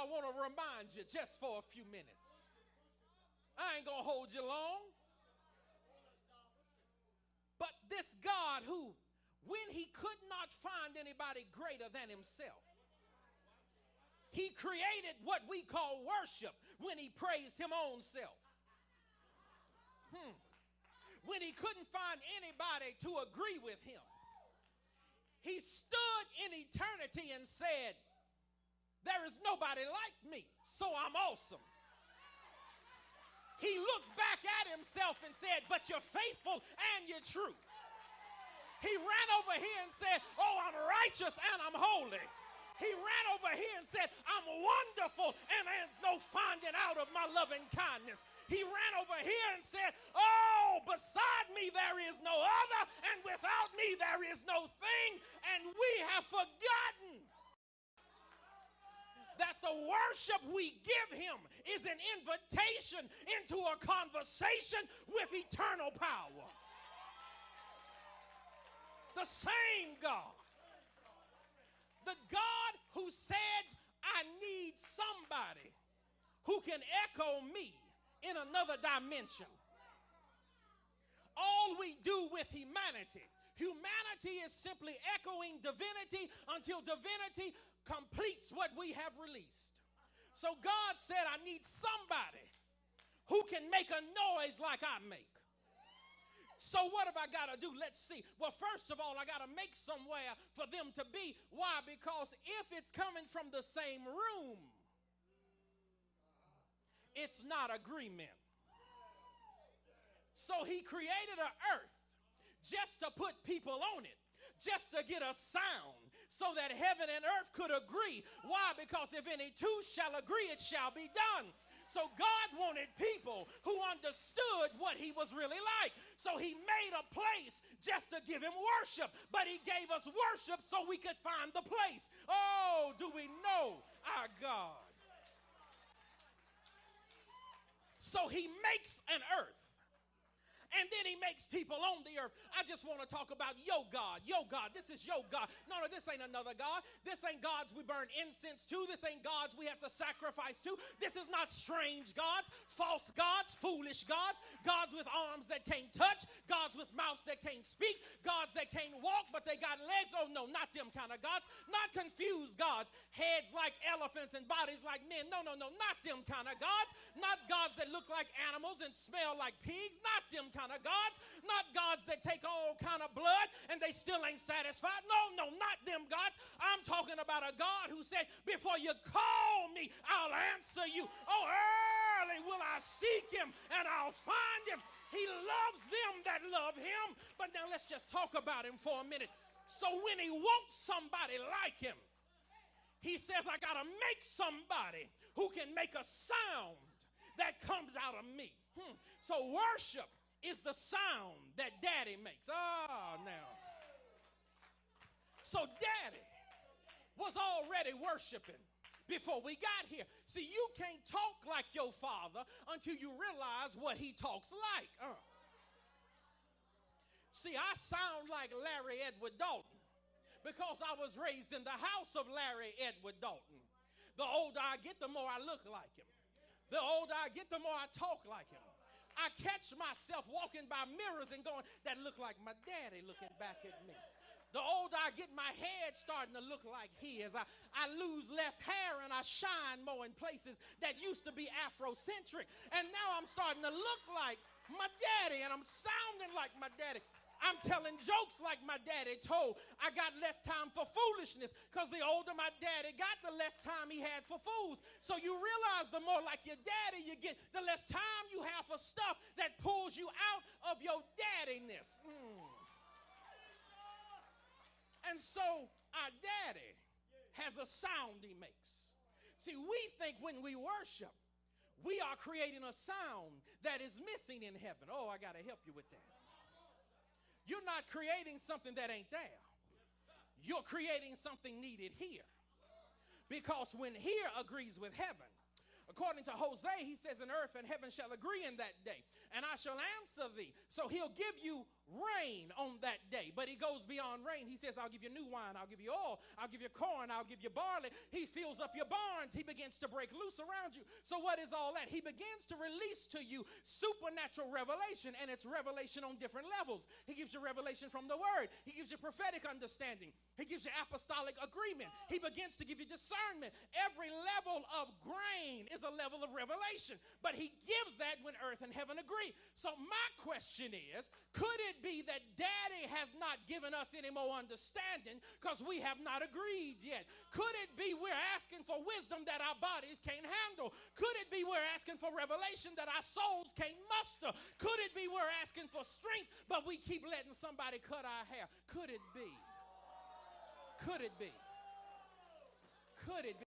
I want to remind you just for a few minutes. I ain't going to hold you long. But this God who, when he could not find anybody greater than himself, he created what we call worship when he praised his own self. When he couldn't find anybody to agree with him, he stood in eternity and said, there is nobody like me, so I'm awesome. He looked back at himself and said, but you're faithful and you're true. He ran over here and said, oh, I'm righteous and I'm holy. He ran over here and said, I'm wonderful and there's no finding out of my loving kindness. He ran over here and said, oh, beside me there is no other, and without me there is no thing. And we have forgotten that the worship we give him is an invitation into a conversation with eternal power. The same God. The God who said, I need somebody who can echo me in another dimension. All we do with humanity is simply echoing divinity until divinity completes what we have released. So God said, I need somebody who can make a noise like I make. So what have I got to do? Let's see. Well, first of all, I got to make somewhere for them to be. Why? Because if it's coming from the same room, it's not agreement. So he created an earth just to put people on it, just to get a sound so that heaven and earth could agree. Why? Because if any two shall agree, it shall be done. So God wanted people who understood what he was really like. So he made a place just to give him worship. But he gave us worship so we could find the place. Oh, do we know our God? So he makes an earth. And then he makes people on the earth. I just want to talk about your God. Your God. This is your God. No, this ain't another God. This ain't gods we burn incense to. This ain't gods we have to sacrifice to. This is not strange gods, false gods, foolish gods, gods with arms that can't touch, gods with mouths that can't speak, gods that can't walk but they got legs. Oh no, not them kind of gods. Not confused gods, heads like elephants and bodies like men. No, not them kind of gods. Not gods that look like animals and smell like pigs. Not them kind of gods. Not gods that take all kind of blood and they still ain't satisfied. No, not them gods. I'm talking about a God who said, before you call me, I'll answer you. Oh, early will I seek him and I'll find him. He loves them that love him. But now let's just talk about him for a minute. So when he wants somebody like him, he says, I got to make somebody who can make a sound that comes out of me. So worship is the sound that daddy makes. Now. So daddy was already worshiping before we got here. See, you can't talk like your father until you realize what he talks like. See, I sound like Larry Edward Dalton because I was raised in the house of Larry Edward Dalton. The older I get, the more I look like him. The older I get, the more I talk like him. I catch myself walking by mirrors and going, that look like my daddy looking back at me. The older I get, my head starting to look like his. I lose less hair and I shine more in places that used to be Afrocentric. And now I'm starting to look like my daddy and I'm sounding like my daddy. I'm telling jokes like my daddy told. I got less time for foolishness because the older my daddy got, the less time he had for fools. So you realize the more like your daddy you get, the less time you have for stuff that pulls you out of your daddiness. And so our daddy has a sound he makes. See, we think when we worship, we are creating a sound that is missing in heaven. Oh, I got to help you with that. You're not creating something that ain't there. You're creating something needed here. Because when here agrees with heaven, according to Hosea, he says, "And earth and heaven shall agree in that day, and I shall answer thee." So he'll give you rain on that day. But he goes beyond rain. He says, I'll give you new wine, I'll give you oil, I'll give you corn, I'll give you barley. He fills up your barns. He begins to break loose around you. So what is all that? He begins to release to you supernatural revelation, and it's revelation on different levels. He gives you revelation from the word. He gives you prophetic understanding. He gives you apostolic agreement. He begins to give you discernment. Every level of grain is a level of revelation, but he gives that when earth and heaven agree. So my question is, could it be that Daddy has not given us any more understanding because we have not agreed yet? Could it be we're asking for wisdom that our bodies can't handle? Could it be we're asking for revelation that our souls can't muster? Could it be we're asking for strength, but we keep letting somebody cut our hair? Could it be? Could it be? Could it be?